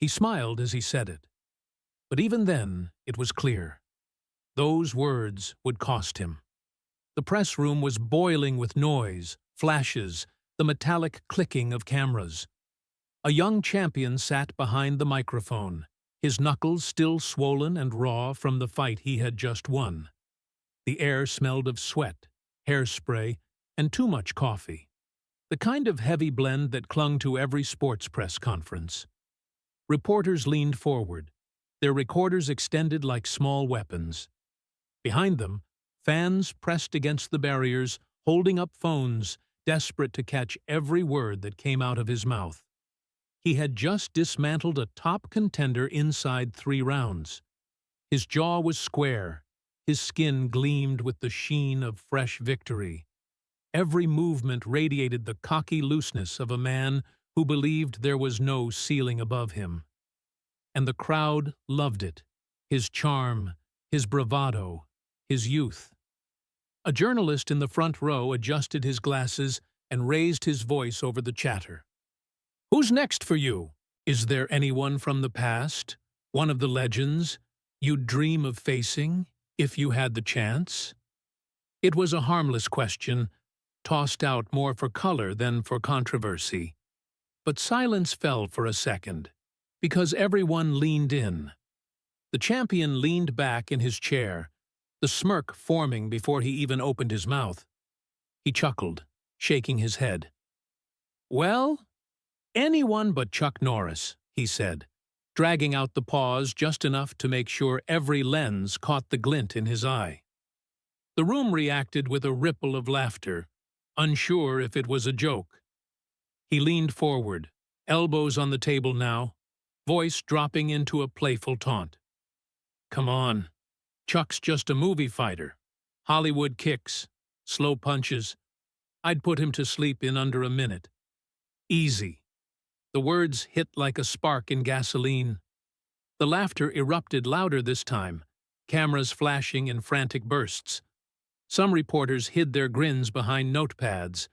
He smiled as he said it. But even then, it was clear. Those words would cost him. The press room was boiling with noise, flashes, the metallic clicking of cameras. A young champion sat behind the microphone, his knuckles still swollen and raw from the fight he had just won. The air smelled of sweat, hairspray, and too much coffee. The kind of heavy blend that clung to every sports press conference. Reporters leaned forward, their recorders extended like small weapons. Behind them, fans pressed against the barriers, holding up phones, desperate to catch every word that came out of his mouth. He had just dismantled a top contender inside 3 rounds. His jaw was square, his skin gleamed with the sheen of fresh victory. Every movement radiated the cocky looseness of a man who believed there was no ceiling above him. And the crowd loved it, his charm, his bravado, his youth. A journalist in the front row adjusted his glasses and raised his voice over the chatter. "Who's next for you? Is there anyone from the past, one of the legends, you'd dream of facing if you had the chance?" It was a harmless question, tossed out more for color than for controversy. But silence fell for a second, because everyone leaned in. The champion leaned back in his chair, the smirk forming before he even opened his mouth. He chuckled, shaking his head. "Well, anyone but Chuck Norris," he said, dragging out the pause just enough to make sure every lens caught the glint in his eye. The room reacted with a ripple of laughter, unsure if it was a joke. He leaned forward, elbows on the table now, voice dropping into a playful taunt. "Come on. Chuck's just a movie fighter. Hollywood kicks, slow punches. I'd put him to sleep in under a minute. Easy." The words hit like a spark in gasoline. The laughter erupted louder this time, cameras flashing in frantic bursts. Some reporters hid their grins behind notepads.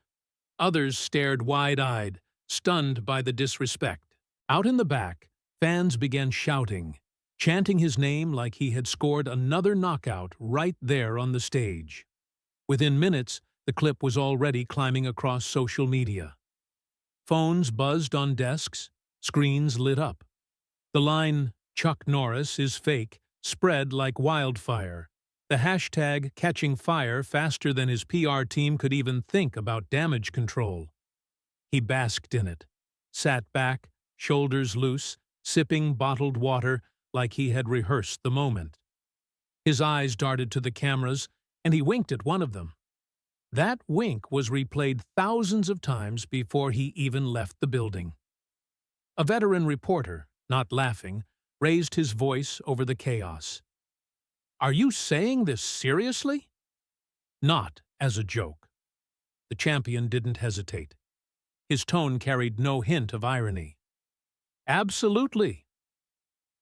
Others stared wide-eyed, stunned by the disrespect. Out in the back, fans began shouting, chanting his name like he had scored another knockout right there on the stage. Within minutes, the clip was already climbing across social media. Phones buzzed on desks, screens lit up. The line, "Chuck Norris is fake," spread like wildfire, the hashtag catching fire faster than his PR team could even think about damage control. He basked in it, sat back, shoulders loose, sipping bottled water like he had rehearsed the moment. His eyes darted to the cameras, and he winked at one of them. That wink was replayed thousands of times before he even left the building. A veteran reporter, not laughing, raised his voice over the chaos. "Are you saying this seriously?" Not as a joke. The champion didn't hesitate. His tone carried no hint of irony. "Absolutely."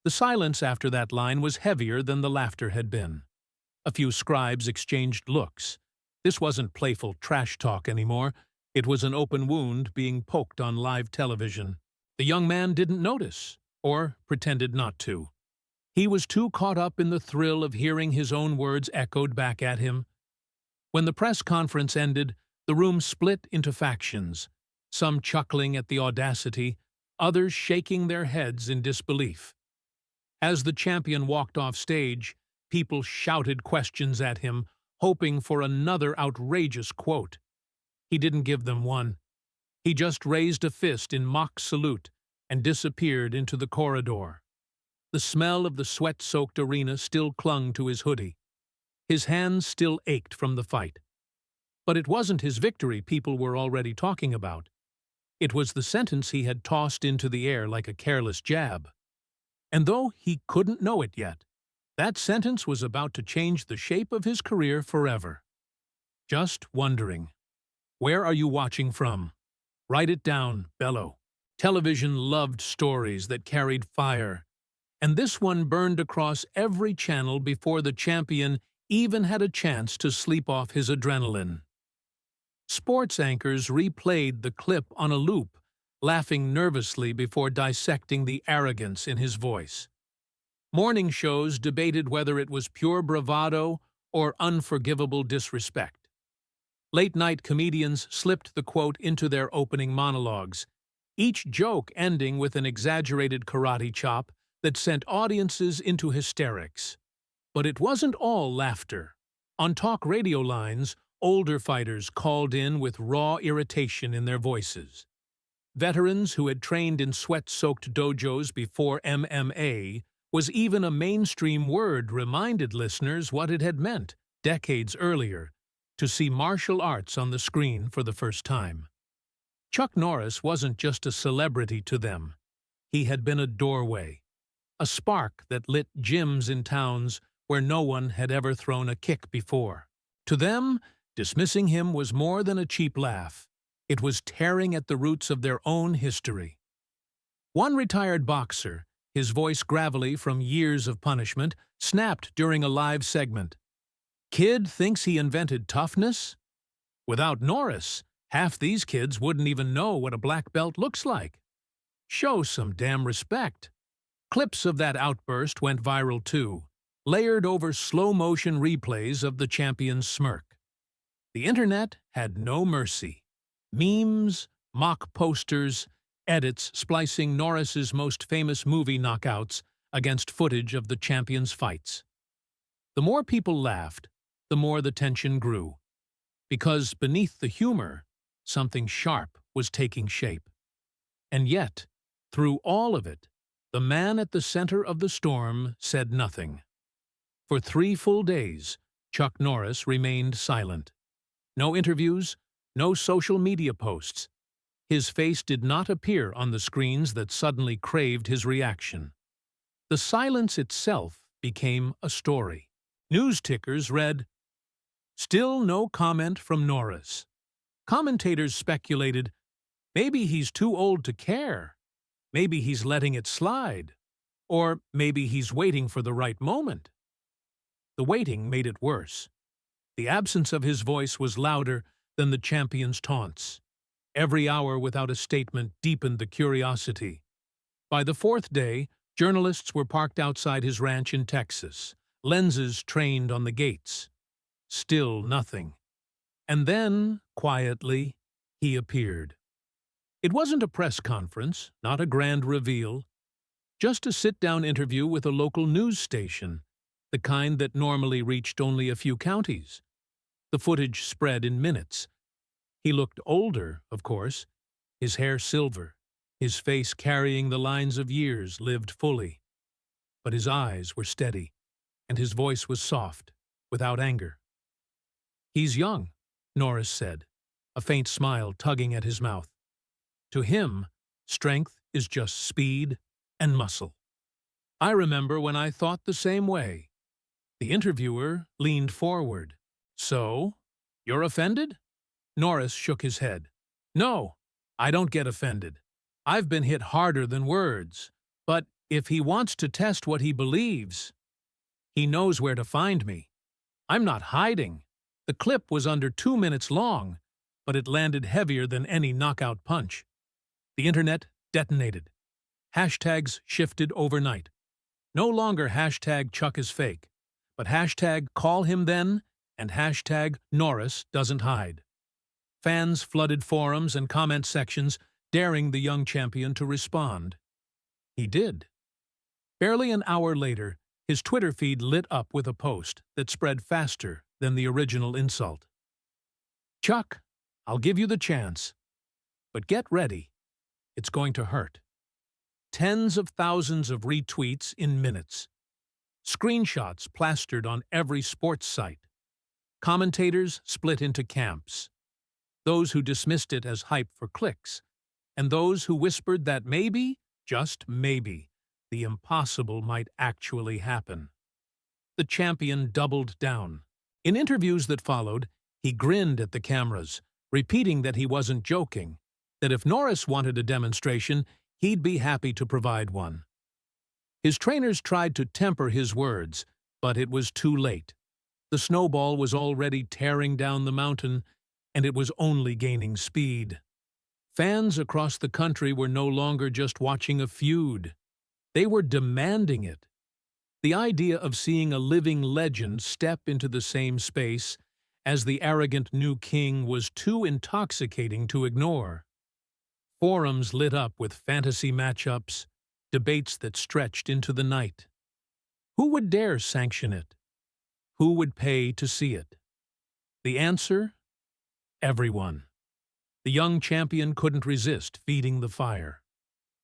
The silence after that line was heavier than the laughter had been. A few scribes exchanged looks. This wasn't playful trash talk anymore. It was an open wound being poked on live television. The young man didn't notice, or pretended not to. He was too caught up in the thrill of hearing his own words echoed back at him. When the press conference ended, the room split into factions, some chuckling at the audacity, others shaking their heads in disbelief. As the champion walked off stage, people shouted questions at him, hoping for another outrageous quote. He didn't give them one. He just raised a fist in mock salute and disappeared into the corridor. The smell of the sweat-soaked arena still clung to his hoodie. His hands still ached from the fight. But it wasn't his victory people were already talking about. It was the sentence he had tossed into the air like a careless jab. And though he couldn't know it yet, that sentence was about to change the shape of his career forever. Just wondering. Where are you watching from? Write it down, bellow. Television loved stories that carried fire, and this one burned across every channel before the champion even had a chance to sleep off his adrenaline. Sports anchors replayed the clip on a loop, laughing nervously before dissecting the arrogance in his voice. Morning shows debated whether it was pure bravado or unforgivable disrespect. Late-night comedians slipped the quote into their opening monologues, each joke ending with an exaggerated karate chop that sent audiences into hysterics. But it wasn't all laughter. On talk radio lines, older fighters called in with raw irritation in their voices. Veterans who had trained in sweat-soaked dojos before MMA was even a mainstream word reminded listeners what it had meant, decades earlier, to see martial arts on the screen for the first time. Chuck Norris wasn't just a celebrity to them. He had been a doorway, a spark that lit gyms in towns where no one had ever thrown a kick before. To them, dismissing him was more than a cheap laugh. It was tearing at the roots of their own history. One retired boxer, his voice gravelly from years of punishment, snapped during a live segment. "Kid thinks he invented toughness? Without Norris, half these kids wouldn't even know what a black belt looks like. Show some damn respect." Clips of that outburst went viral too, layered over slow-motion replays of the champion's smirk. The internet had no mercy. Memes, mock posters, edits splicing Norris's most famous movie knockouts against footage of the champion's fights. The more people laughed, the more the tension grew, because beneath the humor, something sharp was taking shape. And yet, through all of it, the man at the center of the storm said nothing. For 3 full days, Chuck Norris remained silent. No interviews, no social media posts. His face did not appear on the screens that suddenly craved his reaction. The silence itself became a story. News tickers read, "Still no comment from Norris." Commentators speculated, maybe he's too old to care. Maybe he's letting it slide. Or maybe he's waiting for the right moment. The waiting made it worse. The absence of his voice was louder than the champion's taunts. Every hour without a statement deepened the curiosity. By the 4th day, journalists were parked outside his ranch in Texas, lenses trained on the gates. Still nothing. And then, quietly, he appeared. It wasn't a press conference, not a grand reveal, just a sit-down interview with a local news station, the kind that normally reached only a few counties. The footage spread in minutes. He looked older, of course, his hair silver, his face carrying the lines of years lived fully. But his eyes were steady, and his voice was soft, without anger. "He's young," Norris said, a faint smile tugging at his mouth. To him, strength is just speed and muscle. "I remember when I thought the same way." The interviewer leaned forward. "So, you're offended?" Norris shook his head. "No, I don't get offended. I've been hit harder than words. But if he wants to test what he believes, he knows where to find me. I'm not hiding. The clip was under 2 minutes long, but it landed heavier than any knockout punch." The internet detonated. Hashtags shifted overnight. No longer hashtag Chuck is fake, but hashtag call him then and hashtag Norris doesn't hide. Fans flooded forums and comment sections, daring the young champion to respond. He did. Barely an hour later, his Twitter feed lit up with a post that spread faster than the original insult. "Chuck, I'll give you the chance. But get ready. It's going to hurt." Tens of thousands of retweets in minutes. Screenshots plastered on every sports site. Commentators split into camps. Those who dismissed it as hype for clicks, and those who whispered that maybe, just maybe, the impossible might actually happen. The champion doubled down. In interviews that followed, he grinned at the cameras, repeating that he wasn't joking, that if Norris wanted a demonstration, he'd be happy to provide one. His trainers tried to temper his words, but it was too late. The snowball was already tearing down the mountain, and it was only gaining speed. Fans across the country were no longer just watching a feud. They were demanding it. The idea of seeing a living legend step into the same space as the arrogant new king was too intoxicating to ignore. Forums lit up with fantasy matchups, debates that stretched into the night. Who would dare sanction it? Who would pay to see it? The answer? Everyone. The young champion couldn't resist feeding the fire.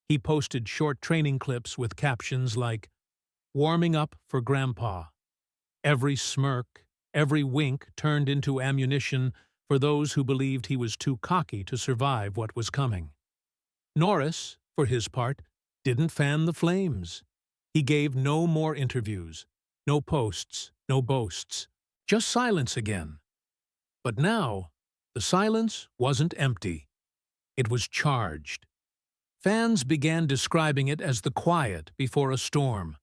He posted short training clips with captions like, "Warming up for Grandpa." Every smirk, every wink turned into ammunition for those who believed he was too cocky to survive what was coming. Norris, for his part, didn't fan the flames. He gave no more interviews, no posts, no boasts, just silence again. But now, the silence wasn't empty. It was charged. Fans began describing it as the quiet before a storm.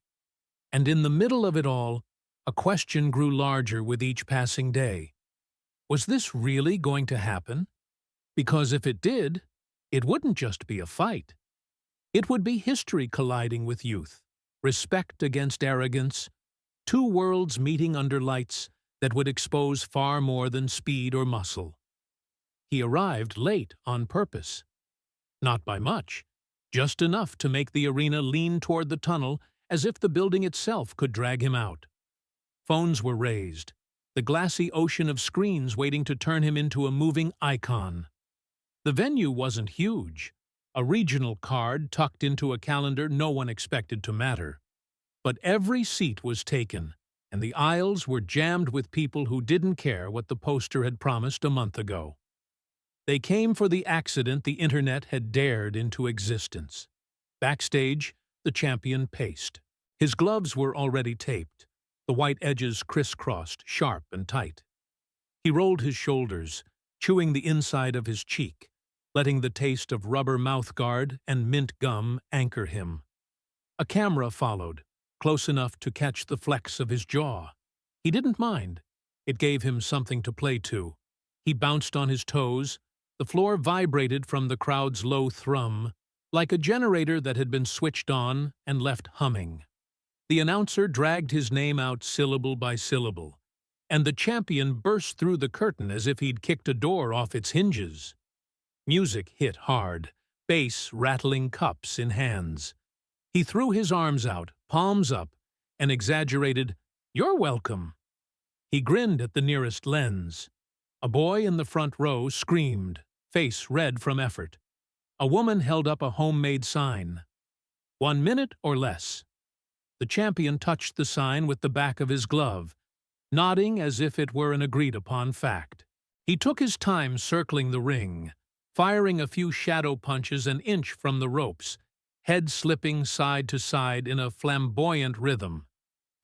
And in the middle of it all, a question grew larger with each passing day. Was this really going to happen? Because if it did, it wouldn't just be a fight. It would be history colliding with youth, respect against arrogance, two worlds meeting under lights that would expose far more than speed or muscle. He arrived late on purpose. Not by much, just enough to make the arena lean toward the tunnel as if the building itself could drag him out. Phones were raised, the glassy ocean of screens waiting to turn him into a moving icon. The venue wasn't huge, a regional card tucked into a calendar no one expected to matter. But every seat was taken, and the aisles were jammed with people who didn't care what the poster had promised a month ago. They came for the accident the internet had dared into existence. Backstage, the champion paced. His gloves were already taped, the white edges crisscrossed, sharp and tight. He rolled his shoulders, chewing the inside of his cheek, letting the taste of rubber mouthguard and mint gum anchor him. A camera followed, close enough to catch the flex of his jaw. He didn't mind. It gave him something to play to. He bounced on his toes. The floor vibrated from the crowd's low thrum, like a generator that had been switched on and left humming. The announcer dragged his name out syllable by syllable, and the champion burst through the curtain as if he'd kicked a door off its hinges. Music hit hard, bass rattling cups in hands. He threw his arms out, palms up, and exaggerated, "You're welcome." He grinned at the nearest lens. A boy in the front row screamed, face red from effort. A woman held up a homemade sign. 1 minute or less. The champion touched the sign with the back of his glove, nodding as if it were an agreed-upon fact. He took his time circling the ring, firing a few shadow punches an inch from the ropes, head slipping side to side in a flamboyant rhythm,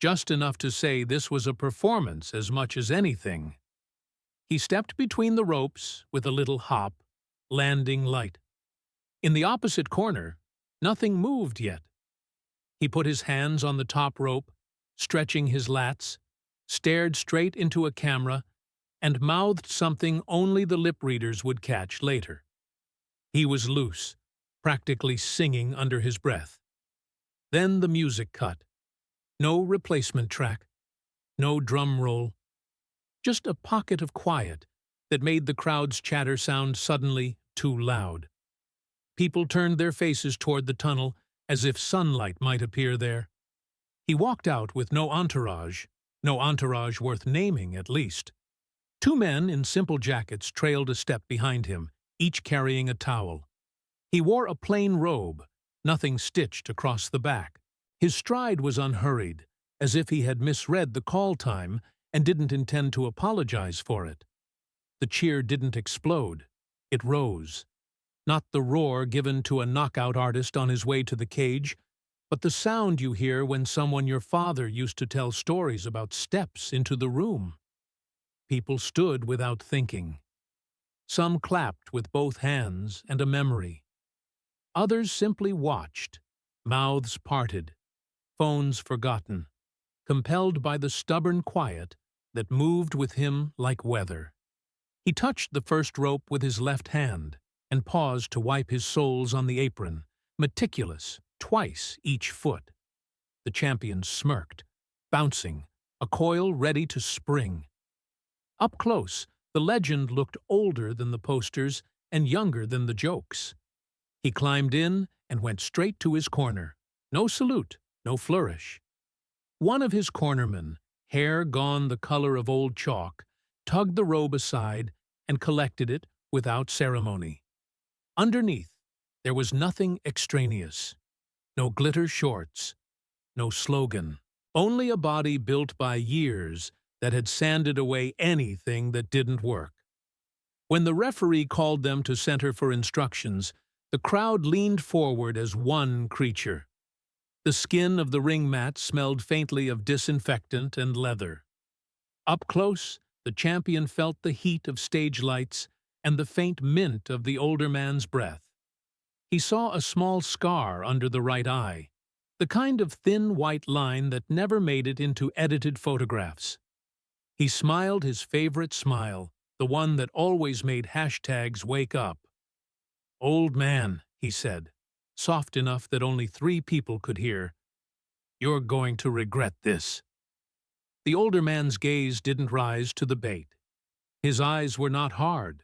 just enough to say this was a performance as much as anything. He stepped between the ropes with a little hop, landing light. In the opposite corner, nothing moved yet. He put his hands on the top rope, stretching his lats, stared straight into a camera, and mouthed something only the lip readers would catch later. He was loose, practically singing under his breath. Then the music cut. No replacement track, no drum roll, just a pocket of quiet that made the crowd's chatter sound suddenly too loud. People turned their faces toward the tunnel as if sunlight might appear there. He walked out with no entourage worth naming at least. 2 men in simple jackets trailed a step behind him, each carrying a towel. He wore a plain robe, nothing stitched across the back. His stride was unhurried, as if he had misread the call time and didn't intend to apologize for it. The cheer didn't explode. It rose. Not the roar given to a knockout artist on his way to the cage, but the sound you hear when someone your father used to tell stories about steps into the room. People stood without thinking. Some clapped with both hands and a memory. Others simply watched, mouths parted, phones forgotten, compelled by the stubborn quiet that moved with him like weather. He touched the first rope with his left hand, and paused to wipe his soles on the apron, meticulous, twice each foot. The champion smirked, bouncing, a coil ready to spring. Up close, the legend looked older than the posters and younger than the jokes. He climbed in and went straight to his corner. No salute, no flourish. One of his cornermen, hair gone the color of old chalk, tugged the robe aside and collected it without ceremony. Underneath, there was nothing extraneous. No glitter shorts, no slogan. Only a body built by years that had sanded away anything that didn't work. When the referee called them to center for instructions, the crowd leaned forward as one creature. The skin of the ring mat smelled faintly of disinfectant and leather. Up close, the champion felt the heat of stage lights and the faint mint of the older man's breath. He saw a small scar under the right eye, the kind of thin white line that never made it into edited photographs. He smiled his favorite smile, the one that always made hashtags wake up. "Old man," he said, soft enough that only 3 people could hear, "you're going to regret this." The older man's gaze didn't rise to the bait. His eyes were not hard,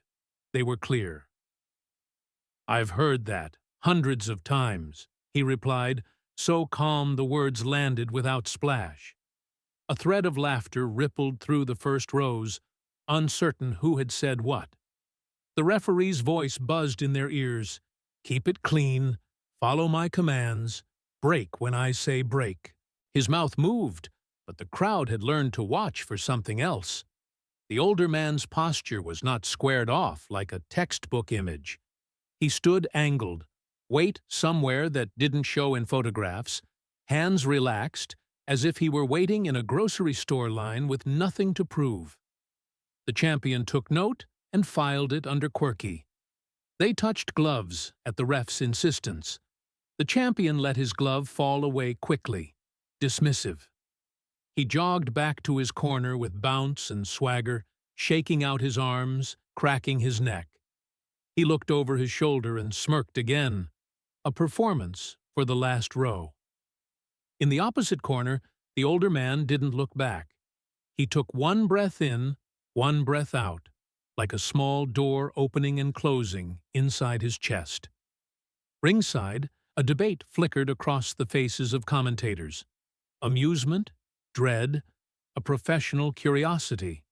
they were clear. "I've heard that, hundreds of times," he replied, so calm the words landed without splash. A thread of laughter rippled through the first rows, uncertain who had said what. The referee's voice buzzed in their ears. "Keep it clean, follow my commands, break when I say break." His mouth moved, but the crowd had learned to watch for something else. The older man's posture was not squared off like a textbook image. He stood angled, weight somewhere that didn't show in photographs, hands relaxed, as if he were waiting in a grocery store line with nothing to prove. The champion took note and filed it under Quirky. They touched gloves at the ref's insistence. The champion let his glove fall away quickly, dismissive. He jogged back to his corner with bounce and swagger, shaking out his arms, cracking his neck. He looked over his shoulder and smirked again, a performance for the last row. In the opposite corner, the older man didn't look back. He took one breath in, one breath out, like a small door opening and closing inside his chest. Ringside, a debate flickered across the faces of commentators. Amusement, dread, a professional curiosity.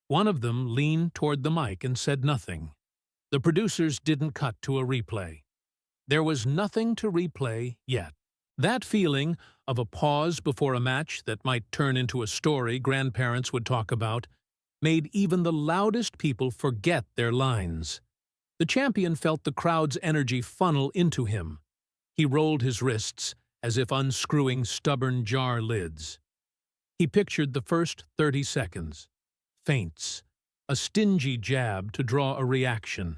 One of them leaned toward the mic and said nothing. The producers didn't cut to a replay. There was nothing to replay yet. That feeling of a pause before a match that might turn into a story grandparents would talk about made even the loudest people forget their lines. The champion felt the crowd's energy funnel into him. He rolled his wrists as if unscrewing stubborn jar lids. He pictured the first 30 seconds. Feints, a stingy jab to draw a reaction,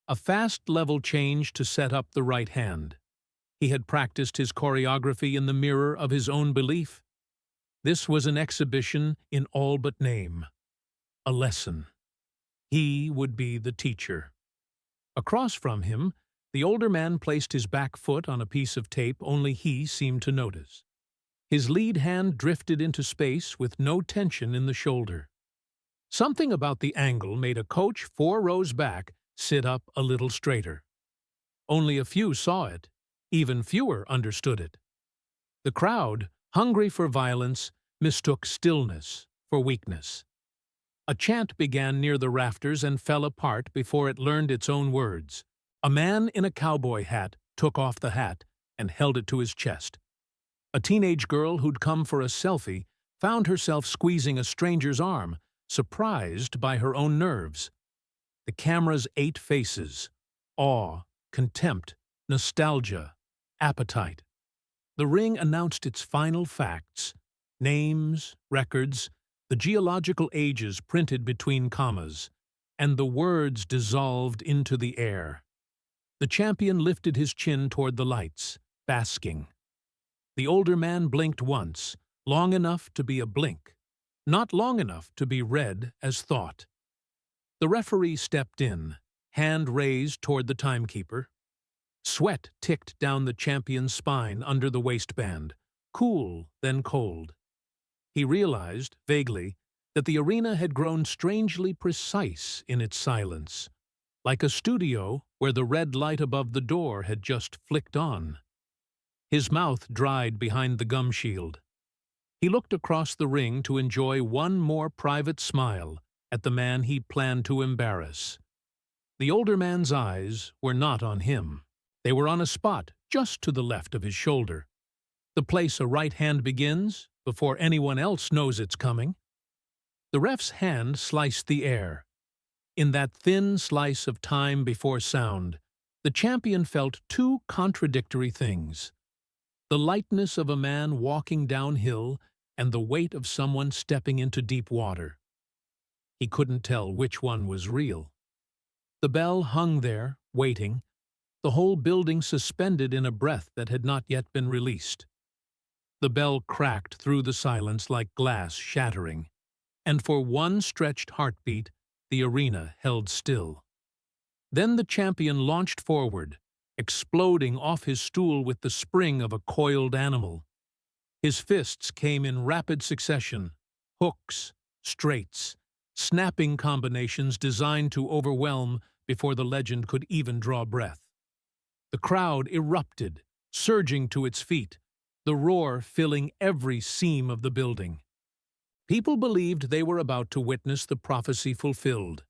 a fast level change to set up the right hand. He had practiced his choreography in the mirror of his own belief. This was an exhibition in all but name. A lesson. He would be the teacher. Across from him, the older man placed his back foot on a piece of tape only he seemed to notice. His lead hand drifted into space with no tension in the shoulder. Something about the angle made a coach 4 rows back sit up a little straighter. Only a few saw it. Even fewer understood it. The crowd, hungry for violence, mistook stillness for weakness. A chant began near the rafters and fell apart before it learned its own words. A man in a cowboy hat took off the hat and held it to his chest. A teenage girl who'd come for a selfie found herself squeezing a stranger's arm, surprised by her own nerves. The camera's 8 faces: awe, contempt, nostalgia, appetite. The ring announced its final facts: names, records, the geological ages printed between commas, and the words dissolved into the air. The champion lifted his chin toward the lights, basking. The older man blinked once, long enough to be a blink, not long enough to be read as thought. The referee stepped in, hand raised toward the timekeeper. Sweat ticked down the champion's spine under the waistband, cool then cold. He realized, vaguely, that the arena had grown strangely precise in its silence, like a studio where the red light above the door had just flicked on. His mouth dried behind the gum shield. He looked across the ring to enjoy one more private smile at the man he planned to embarrass. The older man's eyes were not on him. They were on a spot just to the left of his shoulder, the place a right hand begins before anyone else knows it's coming. The ref's hand sliced the air. In that thin slice of time before sound, the champion felt two contradictory things: the lightness of a man walking downhill and the weight of someone stepping into deep water. He couldn't tell which one was real. The bell hung there, waiting, the whole building suspended in a breath that had not yet been released. The bell cracked through the silence like glass shattering, and for one stretched heartbeat, the arena held still. Then the champion launched forward, exploding off his stool with the spring of a coiled animal. His fists came in rapid succession, hooks, straights, snapping combinations designed to overwhelm before the legend could even draw breath. The crowd erupted, surging to its feet, the roar filling every seam of the building. People believed they were about to witness the prophecy fulfilled: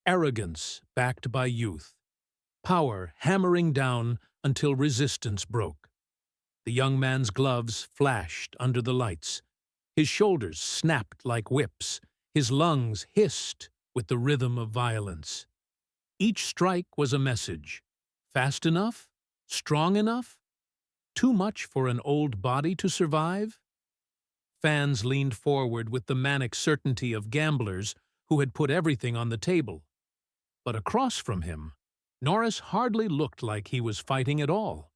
arrogance backed by youth, power hammering down until resistance broke. The young man's gloves flashed under the lights. His shoulders snapped like whips. His lungs hissed with the rhythm of violence. Each strike was a message. Fast enough? Strong enough? Too much for an old body to survive? Fans leaned forward with the manic certainty of gamblers who had put everything on the table. But across from him, Norris hardly looked like he was fighting at all.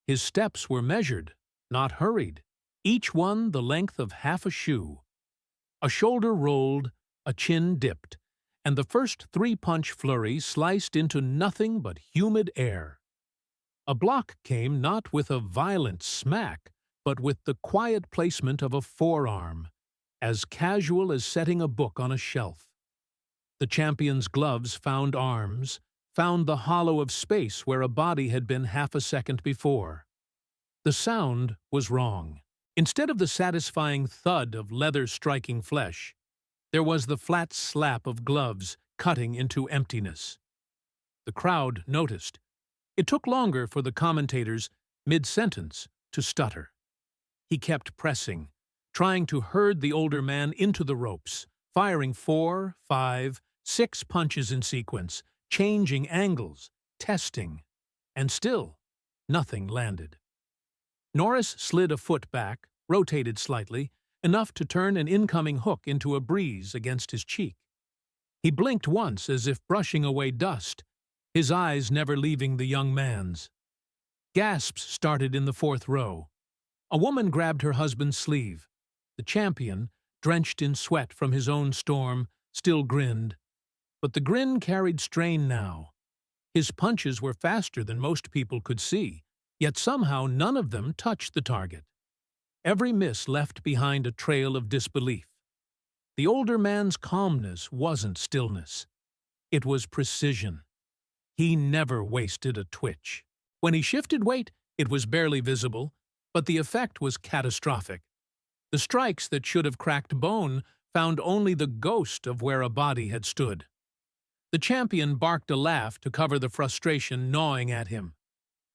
His steps were measured, not hurried, each one the length of half a shoe. A shoulder rolled, a chin dipped, and the first three-punch flurry sliced into nothing but humid air. A block came not with a violent smack, but with the quiet placement of a forearm, as casual as setting a book on a shelf. The champion's gloves found arms, found the hollow of space where a body had been half a second before. The sound was wrong. Instead of the satisfying thud of leather striking flesh, there was the flat slap of gloves cutting into emptiness. The crowd noticed. It took longer for the commentators, mid-sentence, to stutter. He kept pressing, trying to herd the older man into the ropes, firing 4, 5, 6 punches in sequence, changing angles, testing, and still nothing landed. Norris slid a foot back, rotated slightly, enough to turn an incoming hook into a breeze against his cheek. He blinked once as if brushing away dust, his eyes never leaving the young man's. Gasps started in the fourth row. A woman grabbed her husband's sleeve. The champion, drenched in sweat from his own storm, still grinned. But the grin carried strain now. His punches were faster than most people could see, yet somehow none of them touched the target. Every miss left behind a trail of disbelief. The older man's calmness wasn't stillness. It was precision. He never wasted a twitch. When he shifted weight, it was barely visible, but the effect was catastrophic. The strikes that should have cracked bone found only the ghost of where a body had stood. The champion barked a laugh to cover the frustration gnawing at him.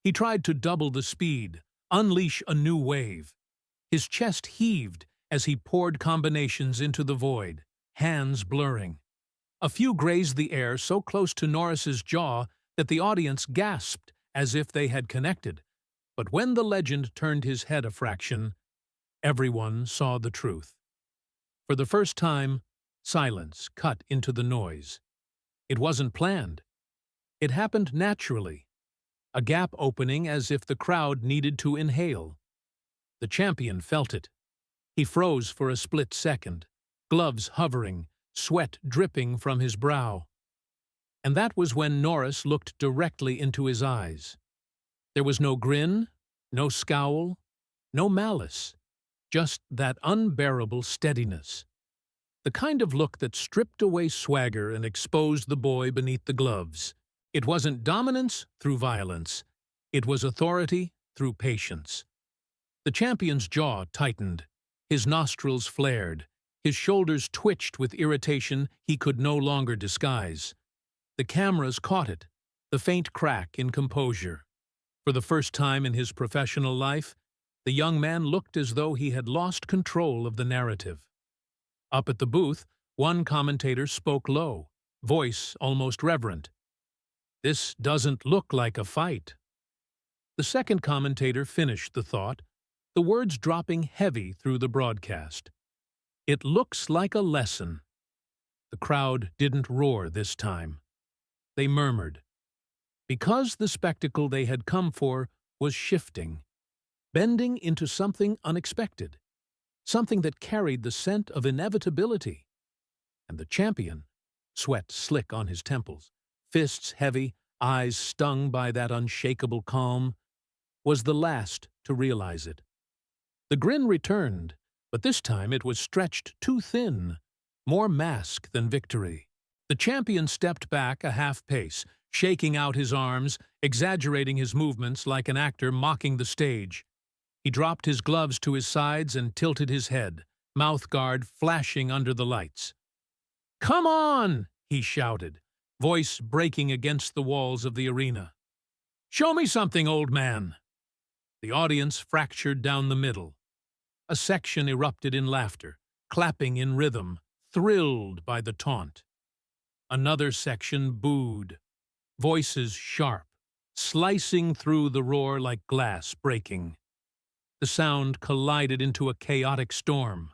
He tried to double the speed, unleash a new wave. His chest heaved as he poured combinations into the void, hands blurring. A few grazed the air so close to Norris's jaw that the audience gasped as if they had connected. But when the legend turned his head a fraction, everyone saw the truth. For the first time, silence cut into the noise. It wasn't planned. It happened naturally, a gap opening as if the crowd needed to inhale. The champion felt it. He froze for a split second, gloves hovering, sweat dripping from his brow. And that was when Norris looked directly into his eyes. There was no grin, no scowl, no malice, just that unbearable steadiness. The kind of look that stripped away swagger and exposed the boy beneath the gloves. It wasn't dominance through violence. It was authority through patience. The champion's jaw tightened. His nostrils flared. His shoulders twitched with irritation he could no longer disguise. The cameras caught it, the faint crack in composure. For the first time in his professional life, the young man looked as though he had lost control of the narrative. Up at the booth, one commentator spoke low, voice almost reverent. "This doesn't look like a fight." The second commentator finished the thought, the words dropping heavy through the broadcast. "It looks like a lesson." The crowd didn't roar this time. They murmured, because the spectacle they had come for was shifting, bending into something unexpected, something that carried the scent of inevitability. And the champion, sweat slick on his temples, fists heavy, eyes stung by that unshakable calm, was the last to realize it. The grin returned, but this time it was stretched too thin, more mask than victory. The champion stepped back a half-pace, shaking out his arms, exaggerating his movements like an actor mocking the stage. He dropped his gloves to his sides and tilted his head, mouth guard flashing under the lights. "Come on!" he shouted, voice breaking against the walls of the arena. "Show me something, old man!" The audience fractured down the middle. A section erupted in laughter, clapping in rhythm, thrilled by the taunt. Another section booed, voices sharp, slicing through the roar like glass breaking. The sound collided into a chaotic storm.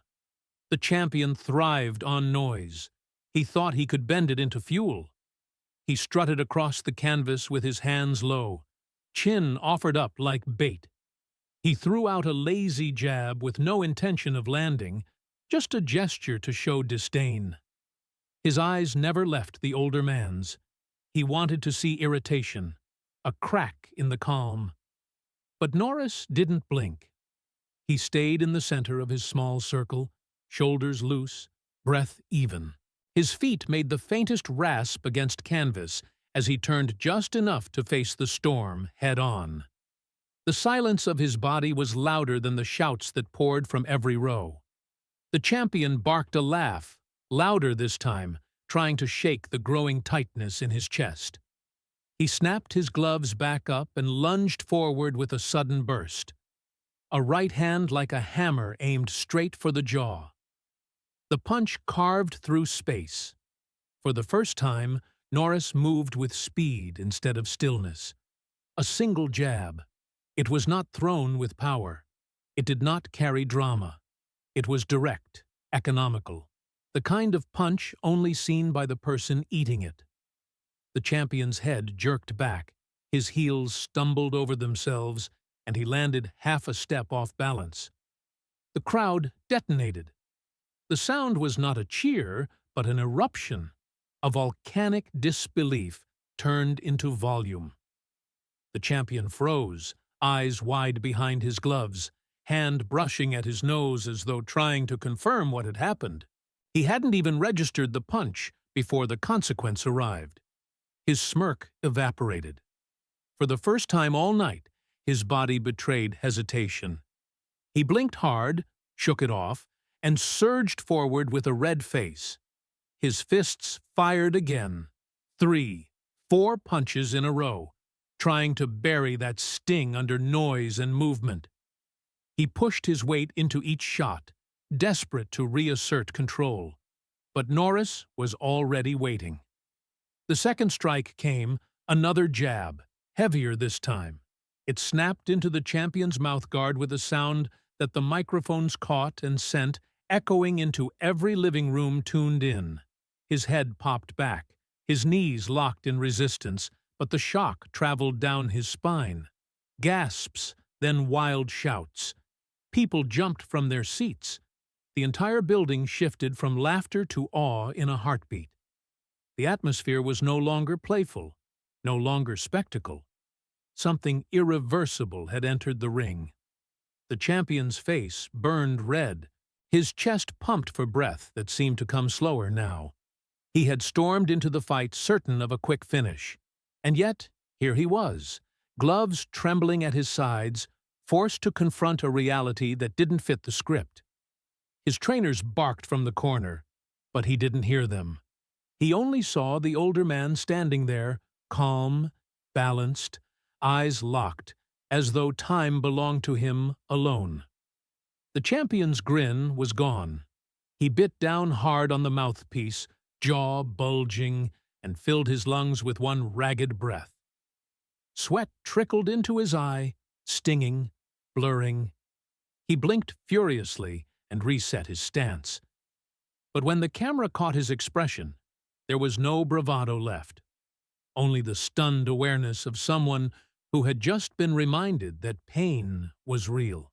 The champion thrived on noise. He thought he could bend it into fuel. He strutted across the canvas with his hands low, chin offered up like bait. He threw out a lazy jab with no intention of landing, just a gesture to show disdain. His eyes never left the older man's. He wanted to see irritation, a crack in the calm. But Norris didn't blink. He stayed in the center of his small circle, shoulders loose, breath even. His feet made the faintest rasp against canvas as he turned just enough to face the storm head-on. The silence of his body was louder than the shouts that poured from every row. The champion barked a laugh, louder this time, trying to shake the growing tightness in his chest. He snapped his gloves back up and lunged forward with a sudden burst. A right hand like a hammer aimed straight for the jaw. The punch carved through space. For the first time, Norris moved with speed instead of stillness. A single jab. It was not thrown with power. It did not carry drama. It was direct, economical, the kind of punch only seen by the person eating it. The champion's head jerked back, his heels stumbled over themselves, and he landed half a step off balance. The crowd detonated. The sound was not a cheer, but an eruption. A volcanic disbelief turned into volume. The champion froze, eyes wide behind his gloves, hand brushing at his nose as though trying to confirm what had happened. He hadn't even registered the punch before the consequence arrived. His smirk evaporated. For the first time all night, his body betrayed hesitation. He blinked hard, shook it off, and surged forward with a red face. His fists fired again. 3, 4 punches in a row, trying to bury that sting under noise and movement. He pushed his weight into each shot, desperate to reassert control. But Norris was already waiting. The second strike came, another jab, heavier this time. It snapped into the champion's mouthguard with a sound that the microphones caught and sent echoing into every living room tuned in. His head popped back, his knees locked in resistance, but the shock traveled down his spine. Gasps, then wild shouts. People jumped from their seats. The entire building shifted from laughter to awe in a heartbeat. The atmosphere was no longer playful, no longer spectacle. Something irreversible had entered the ring. The champion's face burned red, his chest pumped for breath that seemed to come slower now. He had stormed into the fight certain of a quick finish. And yet, here he was, gloves trembling at his sides, forced to confront a reality that didn't fit the script. His trainers barked from the corner, but he didn't hear them. He only saw the older man standing there, calm, balanced, eyes locked, as though time belonged to him alone. The champion's grin was gone. He bit down hard on the mouthpiece, jaw bulging, and filled his lungs with one ragged breath. Sweat trickled into his eye, stinging, blurring. He blinked furiously and reset his stance. But when the camera caught his expression, there was no bravado left, only the stunned awareness of someone who had just been reminded that pain was real.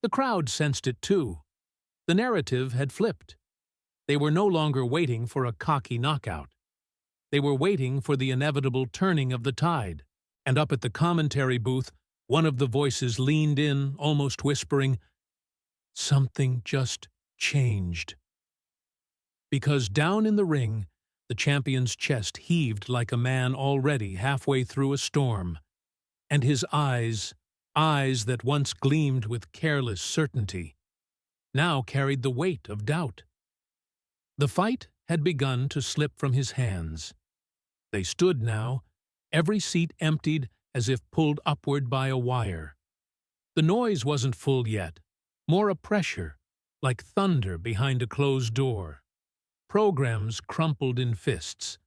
The crowd sensed it too. The narrative had flipped. They were no longer waiting for a cocky knockout. They were waiting for the inevitable turning of the tide. And up at the commentary booth, one of the voices leaned in, almost whispering, "Something just changed." Because down in the ring, the champion's chest heaved like a man already halfway through a storm, and his eyes that once gleamed with careless certainty, now carried the weight of doubt. The fight had begun to slip from his hands. They stood now, every seat emptied as if pulled upward by a wire. The noise wasn't full yet, more a pressure, like thunder behind a closed door. Programs crumpled in fists,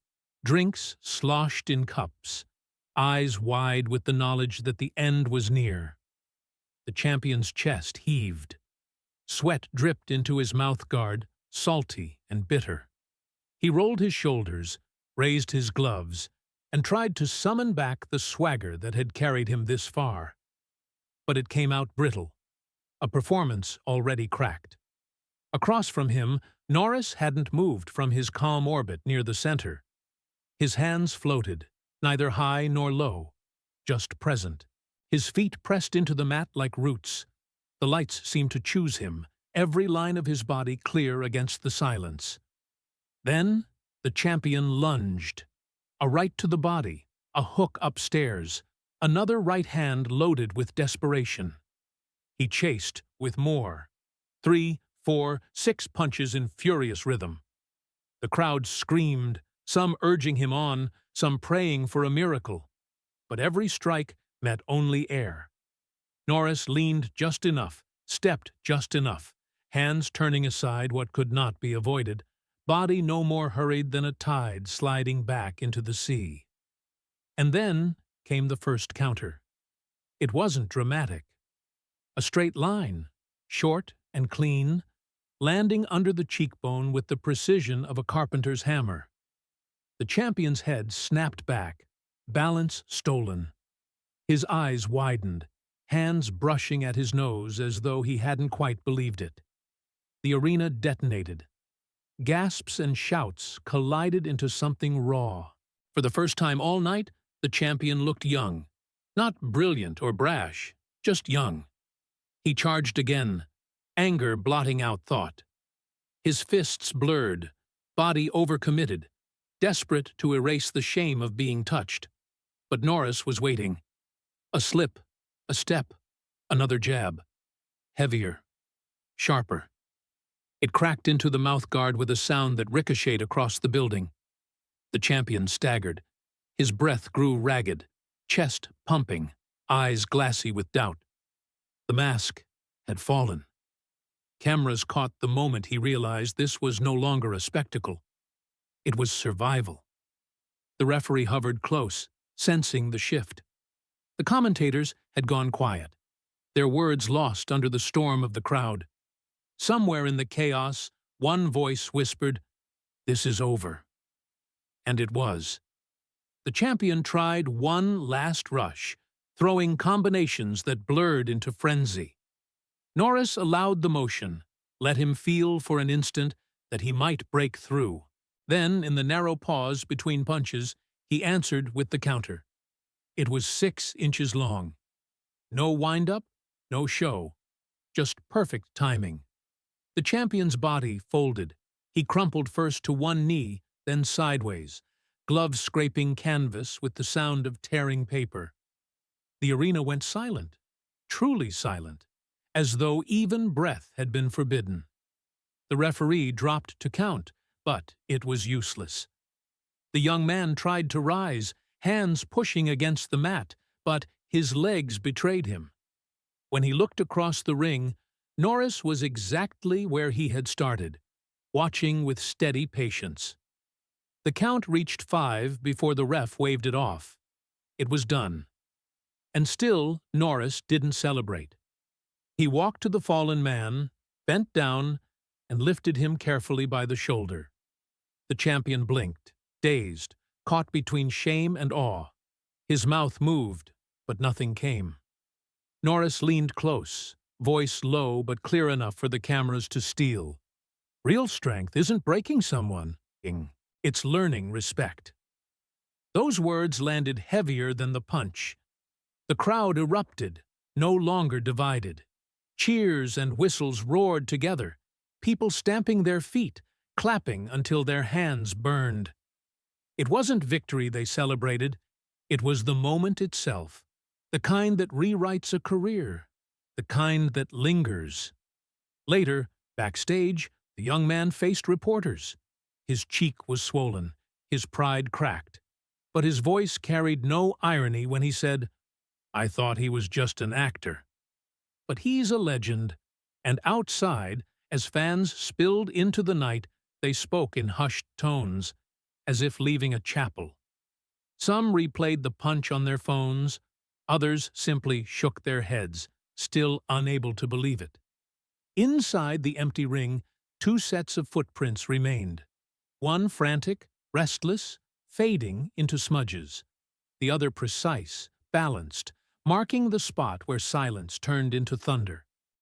drinks sloshed in cups, eyes wide with the knowledge that the end was near. The champion's chest heaved. Sweat dripped into his mouthguard, salty and bitter. He rolled his shoulders, raised his gloves, and tried to summon back the swagger that had carried him this far. But it came out brittle, a performance already cracked. Across from him, Norris hadn't moved from his calm orbit near the center. His hands floated, neither high nor low, just present. His feet pressed into the mat like roots. The lights seemed to choose him, every line of his body clear against the silence. Then the champion lunged. A right to the body, a hook upstairs, another right hand loaded with desperation. He chased with more. 3, 4, 6 punches in furious rhythm. The crowd screamed, some urging him on, some praying for a miracle. But every strike met only air. Norris leaned just enough, stepped just enough, hands turning aside what could not be avoided, body no more hurried than a tide sliding back into the sea. And then came the first counter. It wasn't dramatic. A straight line, short and clean, landing under the cheekbone with the precision of a carpenter's hammer. The champion's head snapped back, balance stolen. His eyes widened, hands brushing at his nose as though he hadn't quite believed it. The arena detonated. Gasps and shouts collided into something raw. For the first time all night, the champion looked young. Not brilliant or brash, just young. He charged again, anger blotting out thought. His fists blurred, body overcommitted, desperate to erase the shame of being touched. But Norris was waiting. A slip, a step, another jab. Heavier, sharper. It cracked into the mouthguard with a sound that ricocheted across the building. The champion staggered. His breath grew ragged, chest pumping, eyes glassy with doubt. The mask had fallen. Cameras caught the moment he realized this was no longer a spectacle. It was survival. The referee hovered close, sensing the shift. The commentators had gone quiet, their words lost under the storm of the crowd. Somewhere in the chaos, one voice whispered, "This is over." And it was. The champion tried one last rush, throwing combinations that blurred into frenzy. Norris allowed the motion, let him feel for an instant that he might break through. Then, in the narrow pause between punches, he answered with the counter. It was 6 inches long. No wind-up, no show, just perfect timing. The champion's body folded. He crumpled first to one knee, then sideways, gloves scraping canvas with the sound of tearing paper. The arena went silent, truly silent, as though even breath had been forbidden. The referee dropped to count, but it was useless. The young man tried to rise, hands pushing against the mat, but his legs betrayed him. When he looked across the ring, Norris was exactly where he had started, watching with steady patience. The count reached 5 before the ref waved it off. It was done. And still Norris didn't celebrate. He walked to the fallen man, bent down, and lifted him carefully by the shoulder. The champion blinked, dazed, caught between shame and awe. His mouth moved, but nothing came. Norris leaned close, voice low but clear enough for the cameras to steal. Real strength isn't breaking someone. It's learning respect. Those words landed heavier than the punch. The crowd erupted, no longer divided. Cheers and whistles roared together, people stamping their feet, clapping until their hands burned. It wasn't victory they celebrated, it was the moment itself, the kind that rewrites a career, the kind that lingers. Later, backstage, the young man faced reporters. His cheek was swollen, his pride cracked, but his voice carried no irony when he said, "I thought he was just an actor." But he's a legend, and outside, as fans spilled into the night, they spoke in hushed tones, as if leaving a chapel. Some replayed the punch on their phones, others simply shook their heads, still unable to believe it. Inside the empty ring, 2 sets of footprints remained. One frantic, restless, fading into smudges. The other precise, balanced, marking the spot where silence turned into thunder.